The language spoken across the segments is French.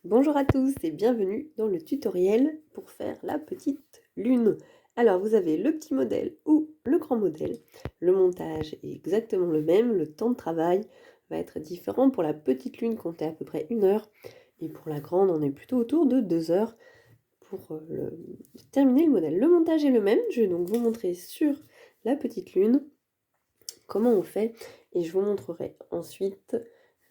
Bonjour à tous et bienvenue dans le tutoriel pour faire la petite lune. Alors vous avez le petit modèle ou le grand modèle. Le montage est exactement le même, le temps de travail va être différent. Pour la petite lune, comptez à peu près 1 heure et pour la grande, on est plutôt autour de 2 heures pour terminer le modèle. Le montage est le même, je vais donc vous montrer sur la petite lune comment on fait et je vous montrerai ensuite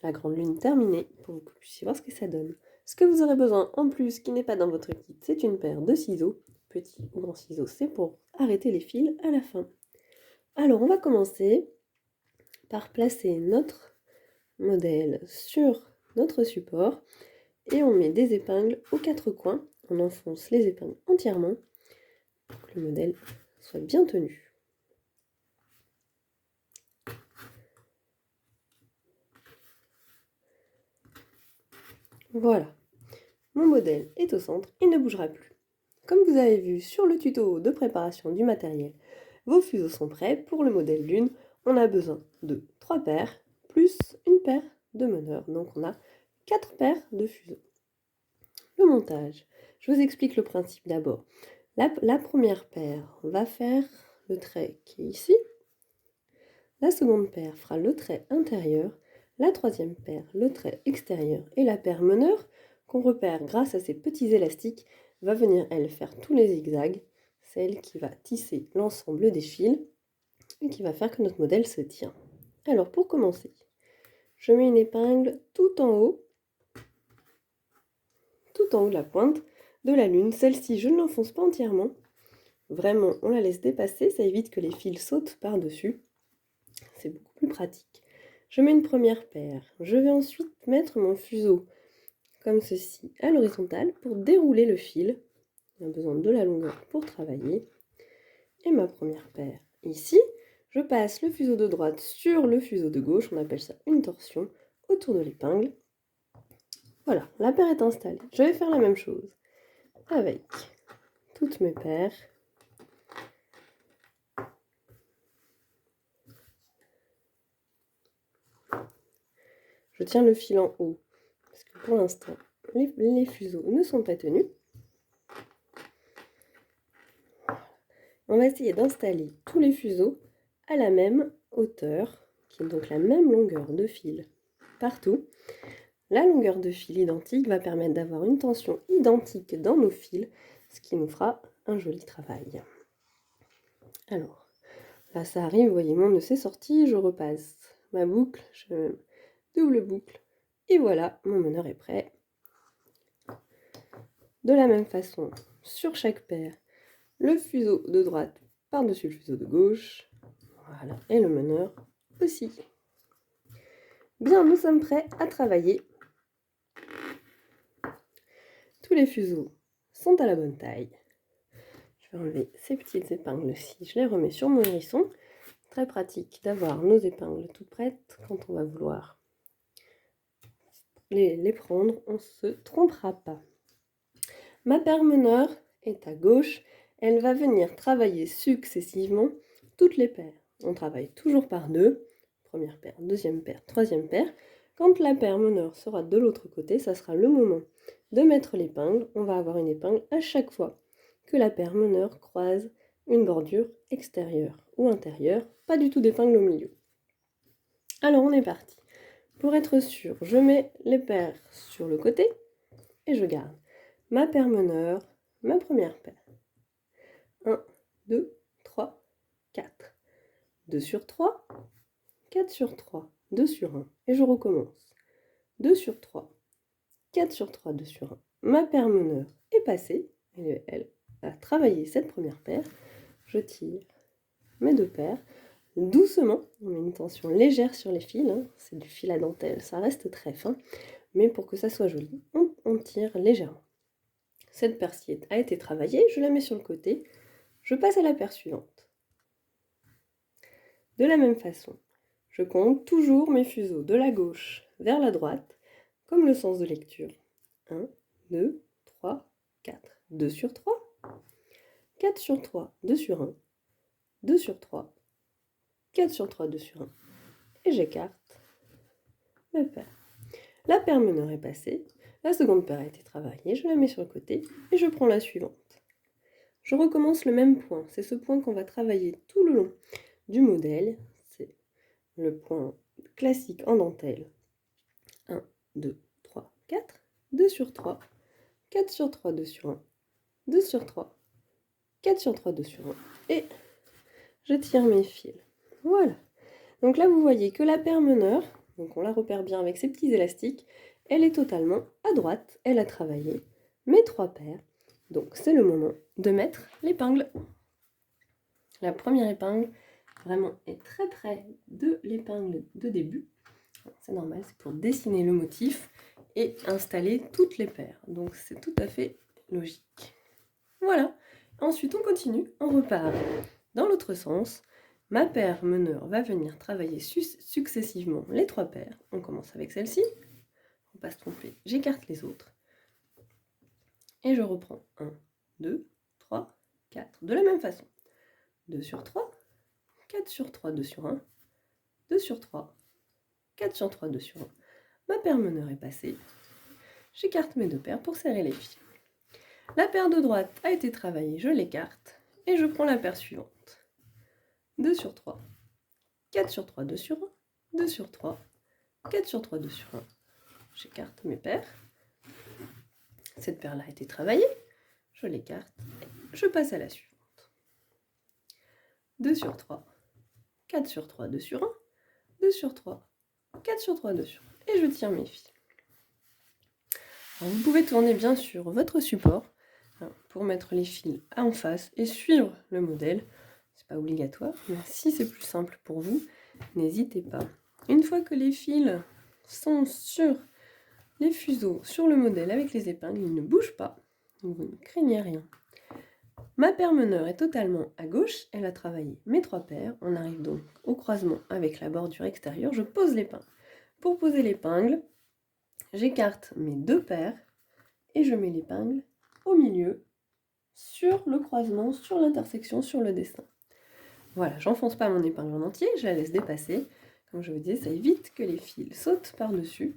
la grande lune terminée pour que vous puissiez voir ce que ça donne. Ce que vous aurez besoin en plus qui n'est pas dans votre kit, c'est une paire de ciseaux, petits ou grands ciseaux, c'est pour arrêter les fils à la fin. Alors on va commencer par placer notre modèle sur notre support et on met des épingles aux 4 coins, on enfonce les épingles entièrement pour que le modèle soit bien tenu. Voilà, mon modèle est au centre, il ne bougera plus. Comme vous avez vu sur le tuto de préparation du matériel, vos fuseaux sont prêts. Pour le modèle lune, on a besoin de 3 paires plus une paire de meneurs. Donc on a 4 paires de fuseaux. Le montage, je vous explique le principe d'abord. La première paire va faire le trait qui est ici. La seconde paire fera le trait intérieur. La troisième paire, le trait extérieur. Et la paire meneur, qu'on repère grâce à ces petits élastiques, va venir, elle, faire tous les zigzags. C'est elle qui va tisser l'ensemble des fils et qui va faire que notre modèle se tient. Alors, pour commencer, je mets une épingle tout en haut de la pointe de la lune. Celle-ci, je ne l'enfonce pas entièrement. Vraiment, on la laisse dépasser, ça évite que les fils sautent par-dessus. C'est beaucoup plus pratique. Je mets une première paire. Je vais ensuite mettre mon fuseau comme ceci à l'horizontale pour dérouler le fil. On a besoin de la longueur pour travailler. Et ma première paire ici, je passe le fuseau de droite sur le fuseau de gauche, on appelle ça une torsion, autour de l'épingle. Voilà, la paire est installée. Je vais faire la même chose avec toutes mes paires. Je tiens le fil en haut, parce que pour l'instant, les fuseaux ne sont pas tenus. On va essayer d'installer tous les fuseaux à la même hauteur, qui est donc la même longueur de fil partout. La longueur de fil identique va permettre d'avoir une tension identique dans nos fils, ce qui nous fera un joli travail. Alors, là ça arrive, vous voyez, mon nœud c'est sorti, je repasse ma boucle, je double boucle, et voilà, mon meneur est prêt. De la même façon, sur chaque paire, le fuseau de droite par-dessus le fuseau de gauche, voilà, et le meneur aussi. Bien, nous sommes prêts à travailler. Tous les fuseaux sont à la bonne taille. Je vais enlever ces petites épingles-ci, je les remets sur mon hérisson. Très pratique d'avoir nos épingles toutes prêtes quand on va vouloir les prendre, on ne se trompera pas. Ma paire meneur est à gauche, elle va venir travailler successivement toutes les paires. On travaille toujours par deux, première paire, deuxième paire, troisième paire. Quand la paire meneur sera de l'autre côté, ça sera le moment de mettre l'épingle. On va avoir une épingle à chaque fois que la paire meneur croise une bordure extérieure ou intérieure, pas du tout d'épingle au milieu. Alors on est parti. Pour être sûr, je mets les paires sur le côté et je garde ma paire meneur, ma première paire. 1, 2, 3, 4. 2 sur 3, 4 sur 3, 2 sur 1. Et je recommence. 2 sur 3, 4 sur 3, 2 sur 1. Ma paire meneur est passée. Elle a travaillé cette première paire. Je tire mes deux paires. Doucement, on met une tension légère sur les fils. C'est du fil à dentelle, ça reste très fin. Mais pour que ça soit joli, on tire légèrement. Cette paire-ci a été travaillée, je la mets sur le côté. Je passe à la paire suivante. De la même façon, je compte toujours mes fuseaux de la gauche vers la droite, comme le sens de lecture. 1, 2, 3, 4. 2 sur 3, 4 sur 3, 2 sur 1, 2 sur 3, 4 sur 3, 2 sur 1. Et j'écarte mes paires. La paire meneur est passée. La seconde paire a été travaillée, je la mets sur le côté et je prends la suivante. Je recommence le même point, c'est ce point qu'on va travailler tout le long du modèle, c'est le point classique en dentelle. 1, 2, 3, 4, 2 sur 3, 4 sur 3, 2 sur 1, 2 sur 3, 4 sur 3, 2 sur 1, et je tire mes fils. Voilà. Donc là, vous voyez que la paire meneur, donc on la repère bien avec ces petits élastiques, elle est totalement à droite, elle a travaillé mes 3 paires. Donc c'est le moment de mettre l'épingle. La première épingle, vraiment, est très près de l'épingle de début. C'est normal, c'est pour dessiner le motif et installer toutes les paires. Donc c'est tout à fait logique. Voilà. Ensuite, on continue, on repart dans l'autre sens. Ma paire meneur va venir travailler successivement les 3 paires. On commence avec celle-ci. Faut pas se tromper, j'écarte les autres. Et je reprends 1, 2, 3, 4. De la même façon. 2 sur 3, 4 sur 3, 2 sur 1, 2 sur 3, 4 sur 3, 2 sur 1. Ma paire meneur est passée. J'écarte mes 2 paires pour serrer les fils. La paire de droite a été travaillée, je l'écarte et je prends la paire suivante. 2 sur 3, 4 sur 3, 2 sur 1, 2 sur 3, 4 sur 3, 2 sur 1. J'écarte mes paires. Cette paire-là a été travaillée, je l'écarte et je passe à la suivante. 2 sur 3, 4 sur 3, 2 sur 1, 2 sur 3, 4 sur 3, 2 sur 1. Et je tire mes fils. Alors vous pouvez tourner bien sûr votre support pour mettre les fils en face et suivre le modèle. C'est pas obligatoire, mais si c'est plus simple pour vous, n'hésitez pas. Une fois que les fils sont sur les fuseaux, sur le modèle avec les épingles, ils ne bougent pas, donc vous ne craignez rien. Ma paire meneur est totalement à gauche, elle a travaillé mes 3 paires. On arrive donc au croisement avec la bordure extérieure, je pose l'épingle. Pour poser l'épingle, j'écarte mes 2 paires et je mets l'épingle au milieu, sur le croisement, sur l'intersection, sur le dessin. Voilà, j'enfonce pas mon épingle en entier, je la laisse dépasser. Comme je vous disais, ça évite que les fils sautent par-dessus,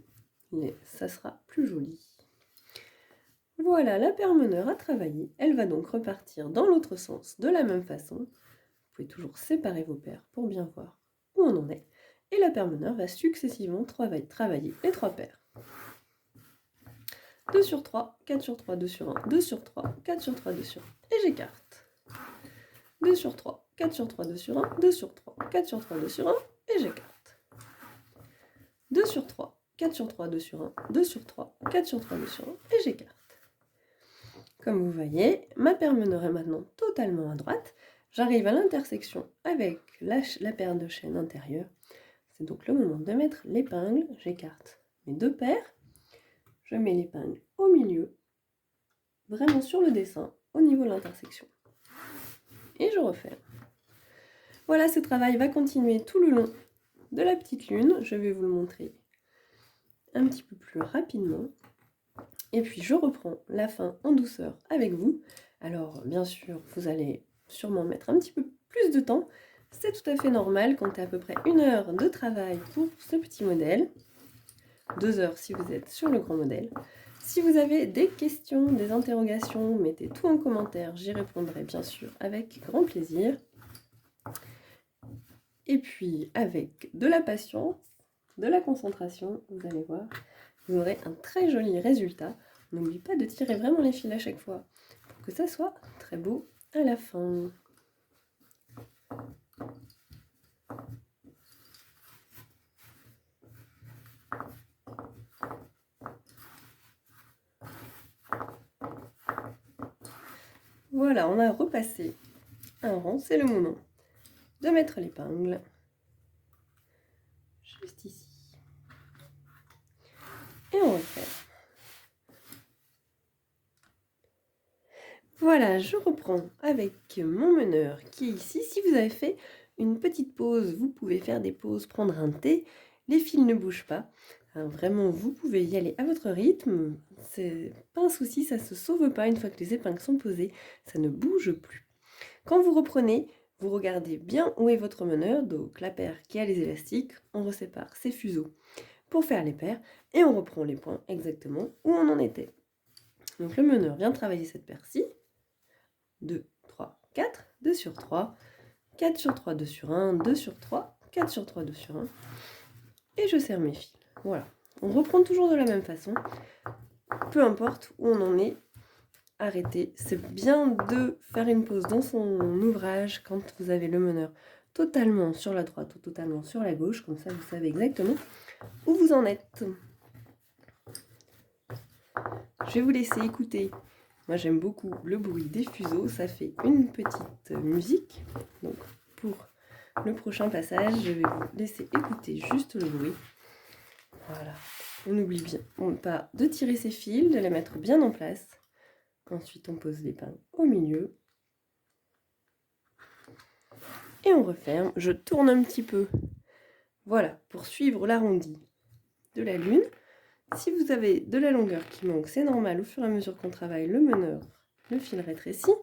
et ça sera plus joli. Voilà, la paire meneur a travaillé, elle va donc repartir dans l'autre sens de la même façon. Vous pouvez toujours séparer vos paires pour bien voir où on en est. Et la paire meneur va successivement travailler les 3 paires. 2 sur 3, 4 sur 3, 2 sur 1, 2 sur 3, 4 sur 3, 2 sur 1. Et j'écarte. 2 sur 3, 4 sur 3, 2 sur 1, 2 sur 3, 4 sur 3, 2 sur 1. Et j'écarte. 2 sur 3, 4 sur 3, 2 sur 1, 2 sur 3, 4 sur 3, 2 sur 1. Et j'écarte. Comme vous voyez, ma paire meneur est maintenant totalement à droite. J'arrive à l'intersection avec la paire de chaînes intérieure. C'est donc le moment de mettre l'épingle. J'écarte mes 2 paires. Je mets l'épingle au milieu, vraiment sur le dessin, au niveau de l'intersection. Et je referme. Voilà, ce travail va continuer tout le long de la petite lune. Je vais vous le montrer un petit peu plus rapidement. Et puis je reprends la fin en douceur avec vous. Alors bien sûr, vous allez sûrement mettre un petit peu plus de temps. C'est tout à fait normal, comptez à peu près 1 heure de travail pour ce petit modèle. 2 heures si vous êtes sur le grand modèle. Si vous avez des questions, des interrogations, mettez tout en commentaire, j'y répondrai bien sûr avec grand plaisir. Et puis avec de la patience, de la concentration, vous allez voir, vous aurez un très joli résultat. N'oubliez pas de tirer vraiment les fils à chaque fois pour que ça soit très beau à la fin. Voilà, on a repassé un rang, c'est le moment de mettre l'épingle juste ici. Et on referme. Voilà, je reprends avec mon meneur qui est ici. Si vous avez fait une petite pause, vous pouvez faire des pauses, prendre un thé. Les fils ne bougent pas. Alors vraiment, vous pouvez y aller à votre rythme. C'est pas un souci, ça se sauve pas. Une fois que les épingles sont posées, ça ne bouge plus. Quand vous reprenez, vous regardez bien où est votre meneur, donc la paire qui a les élastiques, on resépare ses fuseaux. pour faire les paires et on reprend les points exactement où on en était. Donc le meneur vient travailler cette paire-ci. 2, 3, 4, 2 sur 3, 4 sur 3, 2 sur 1, 2 sur 3, 4 sur 3, 2 sur 1. Et je serre mes fils. Voilà. On reprend toujours de la même façon. Peu importe où on en est, arrêtez. C'est bien de faire une pause dans son ouvrage quand vous avez le meneur totalement sur la droite ou totalement sur la gauche. Comme ça, vous savez exactement où vous en êtes. Je vais vous laisser écouter. Moi, j'aime beaucoup le bruit des fuseaux. Ça fait une petite musique. Donc, pour le prochain passage, je vais vous laisser écouter juste le bruit. Voilà. On n'oublie bien pas de tirer ses fils, de les mettre bien en place. Ensuite, on pose l'épingle au milieu. Et on referme. Je tourne un petit peu. Voilà, pour suivre l'arrondi de la lune. Si vous avez de la longueur qui manque, c'est normal, au fur et à mesure qu'on travaille le meneur, le fil rétrécit.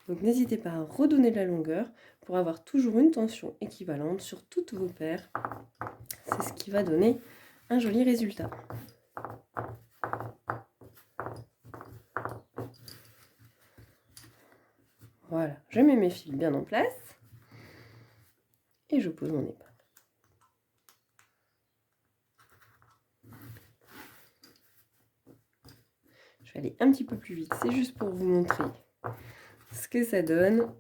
Donc n'hésitez pas à redonner de la longueur pour avoir toujours une tension équivalente sur toutes vos paires. C'est ce qui va donner un joli résultat. Voilà, je mets mes fils bien en place et je pose mon épingle. Je vais aller un petit peu plus vite, c'est juste pour vous montrer ce que ça donne.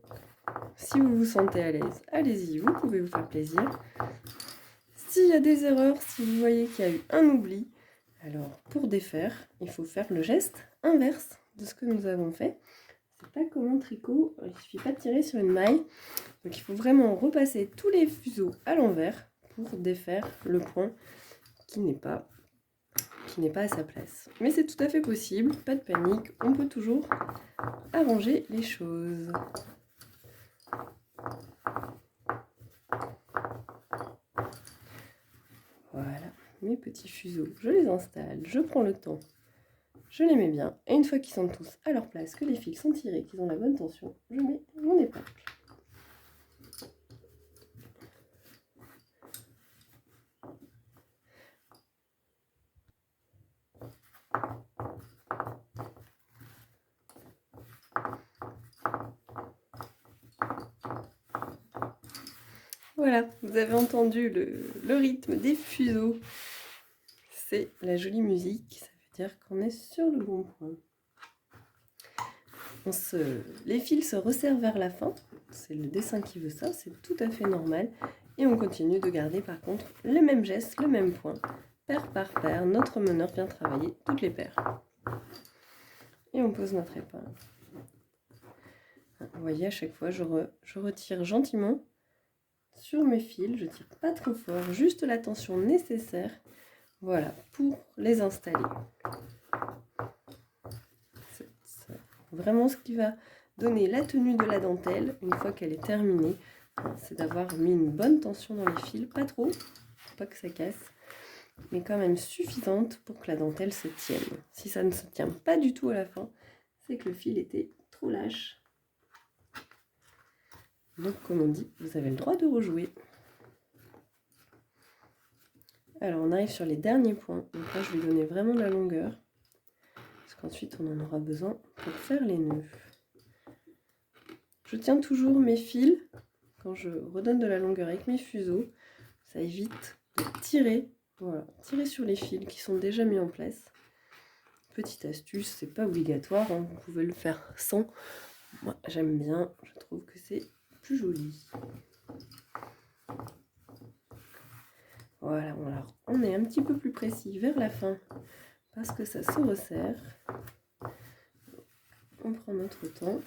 Si vous vous sentez à l'aise, allez-y, vous pouvez vous faire plaisir. S'il y a des erreurs, si vous voyez qu'il y a eu un oubli, alors pour défaire, il faut faire le geste inverse de ce que nous avons fait. C'est pas comme en tricot, il suffit pas de tirer sur une maille. Donc il faut vraiment repasser tous les fuseaux à l'envers pour défaire le point qui n'est pas à sa place. Mais c'est tout à fait possible, pas de panique, on peut toujours arranger les choses. Voilà, mes petits fuseaux, je les installe, je prends le temps, je les mets bien. Et une fois qu'ils sont tous à leur place, que les fils sont tirés, qu'ils ont la bonne tension, je mets mon épingle. Voilà, vous avez entendu le rythme des fuseaux. C'est la jolie musique, ça veut dire qu'on est sur le bon point. Les fils se resserrent vers la fin, c'est le dessin qui veut ça, c'est tout à fait normal. Et on continue de garder par contre le même geste, le même point, paire par paire. Notre meneur vient travailler toutes les paires. Et on pose notre épingle. Vous voyez, à chaque fois, je retire gentiment sur mes fils, je tire pas trop fort, juste la tension nécessaire, voilà, pour les installer. C'est vraiment ce qui va donner la tenue de la dentelle une fois qu'elle est terminée, c'est d'avoir mis une bonne tension dans les fils, pas trop, pour pas que ça casse, mais quand même suffisante pour que la dentelle se tienne. Si ça ne se tient pas du tout à la fin, c'est que le fil était trop lâche. Donc comme on dit, vous avez le droit de rejouer. Alors on arrive sur les derniers points, donc là je vais donner vraiment de la longueur, parce qu'ensuite on en aura besoin pour faire les nœuds. Je tiens toujours mes fils, quand je redonne de la longueur avec mes fuseaux, ça évite de tirer, voilà, tirer sur les fils qui sont déjà mis en place. Petite astuce, c'est pas obligatoire, hein, vous pouvez le faire sans. Moi j'aime bien, je trouve que c'est plus joli. Voilà, on est un petit peu plus précis vers la fin parce que ça se resserre. On prend notre temps.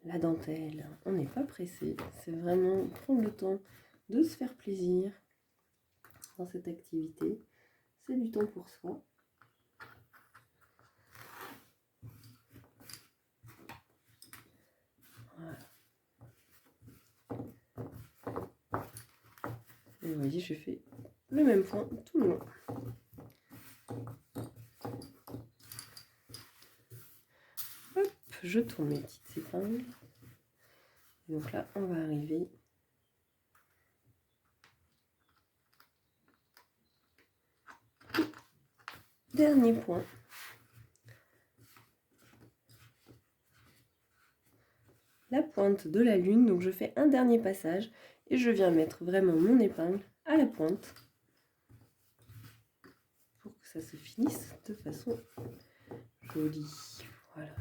La dentelle, on n'est pas pressé. C'est vraiment prendre le temps de se faire plaisir dans cette activité. C'est du temps pour soi. Voilà. Et vous voyez, je fais le même point tout le long. Hop, je tourne mes petites épingles. Et donc là, on va arriver dernier point. La pointe de la lune, donc je fais un dernier passage et je viens mettre vraiment mon épingle à la pointe pour que ça se finisse de façon jolie. Voilà.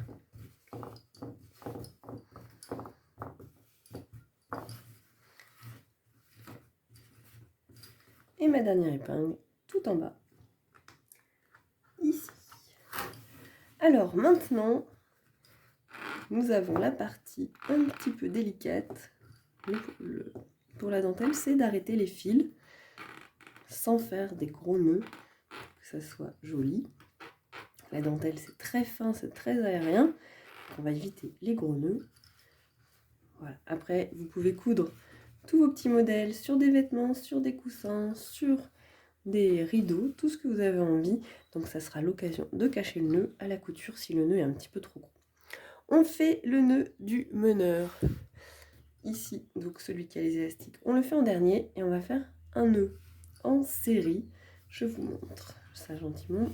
Et ma dernière épingle tout en bas, ici. Alors maintenant, nous avons la partie un petit peu délicate pour la dentelle, c'est d'arrêter les fils sans faire des gros nœuds, que ça soit joli. La dentelle c'est très fin, c'est très aérien, on va éviter les gros nœuds. Voilà. Après, vous pouvez coudre tous vos petits modèles sur des vêtements, sur des coussins, sur des rideaux, tout ce que vous avez envie. Donc ça sera l'occasion de cacher le nœud à la couture si le nœud est un petit peu trop gros. On fait le nœud du meneur. Ici, donc celui qui a les élastiques, on le fait en dernier et on va faire un nœud en série. Je vous montre ça gentiment.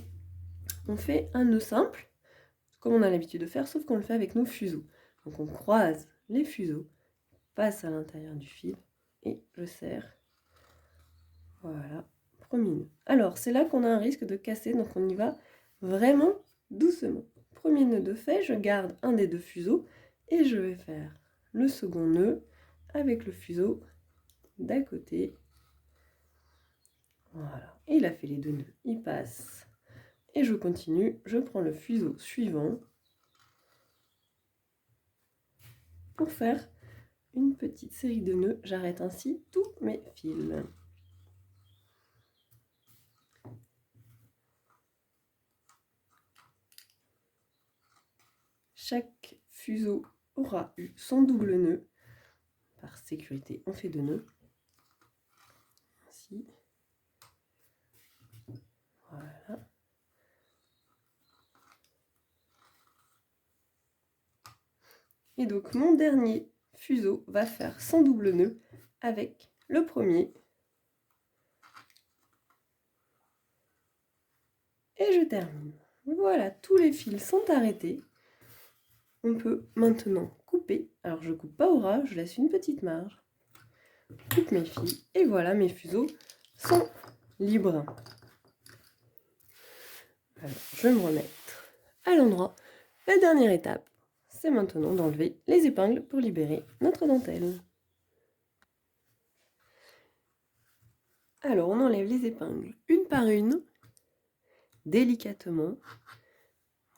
On fait un nœud simple, comme on a l'habitude de faire, sauf qu'on le fait avec nos fuseaux. Donc on croise les fuseaux, passe à l'intérieur du fil et je serre. Voilà, premier nœud. Alors c'est là qu'on a un risque de casser, donc on y va vraiment doucement. Premier nœud de fait, je garde un des deux fuseaux et je vais faire le second nœud avec le fuseau d'à côté. Voilà, et il a fait les deux nœuds, il passe. Et je continue, je prends le fuseau suivant pour faire une petite série de nœuds. J'arrête ainsi tous mes fils. Chaque fuseau aura eu son double nœud. Par sécurité, on fait 2 nœuds. Ainsi. Voilà. Et donc mon dernier fuseau va faire son double nœud avec le premier. Et je termine. Voilà, tous les fils sont arrêtés. On peut maintenant couper. Alors je coupe pas au ras, je laisse une petite marge. Coupe mes fils et voilà, mes fuseaux sont libres. Alors je vais me remettre à l'endroit. La dernière étape, c'est maintenant d'enlever les épingles pour libérer notre dentelle. Alors on enlève les épingles une par une, délicatement.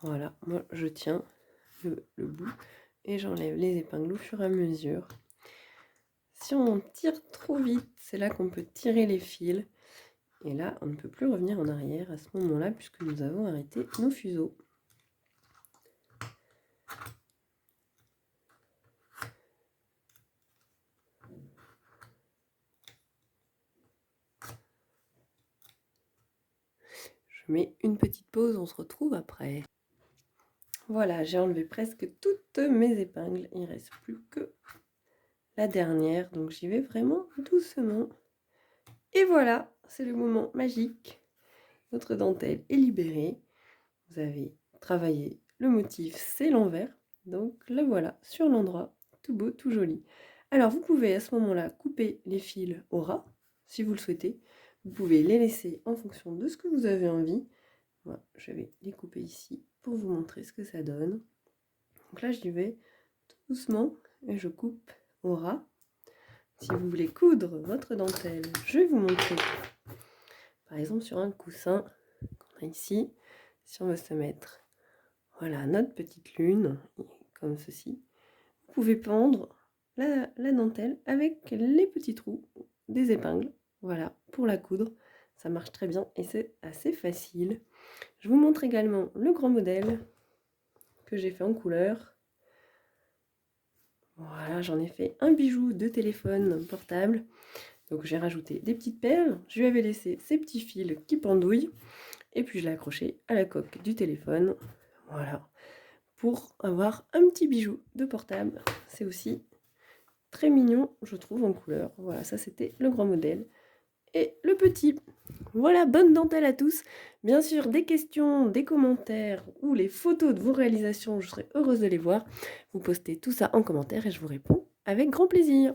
Voilà, moi je tiens le bout et j'enlève les épingles au fur et à mesure. Si on tire trop vite, c'est là qu'on peut tirer les fils. Et là, on ne peut plus revenir en arrière à ce moment-là puisque nous avons arrêté nos fuseaux. Je mets une petite pause, on se retrouve après. Voilà, j'ai enlevé presque toutes mes épingles. Il ne reste plus que la dernière, donc j'y vais vraiment doucement. Et voilà, c'est le moment magique. Votre dentelle est libérée. Vous avez travaillé le motif, c'est l'envers. Donc là voilà, sur l'endroit, tout beau, tout joli. Alors vous pouvez à ce moment-là couper les fils au ras, si vous le souhaitez. Vous pouvez les laisser en fonction de ce que vous avez envie. Voilà, je vais les couper ici pour vous montrer ce que ça donne. Donc là j'y vais tout doucement et je coupe au ras. Si vous voulez coudre votre dentelle, je vais vous montrer. Par exemple sur un coussin qu'on a ici, si on veut se mettre, voilà, notre petite lune, comme ceci. Vous pouvez pendre la dentelle avec les petits trous des épingles, voilà, pour la coudre. Ça marche très bien et c'est assez facile. Je vous montre également le grand modèle que j'ai fait en couleur. Voilà, j'en ai fait un bijou de téléphone portable. Donc j'ai rajouté des petites perles. Je lui avais laissé ces petits fils qui pendouillent. Et puis je l'ai accroché à la coque du téléphone. Voilà. Pour avoir un petit bijou de portable. C'est aussi très mignon, je trouve, en couleur. Voilà, ça c'était le grand modèle. et le petit. Voilà, bonne dentelle à tous. Bien sûr, des questions, des commentaires ou les photos de vos réalisations, je serai heureuse de les voir. Vous postez tout ça en commentaire et je vous réponds avec grand plaisir.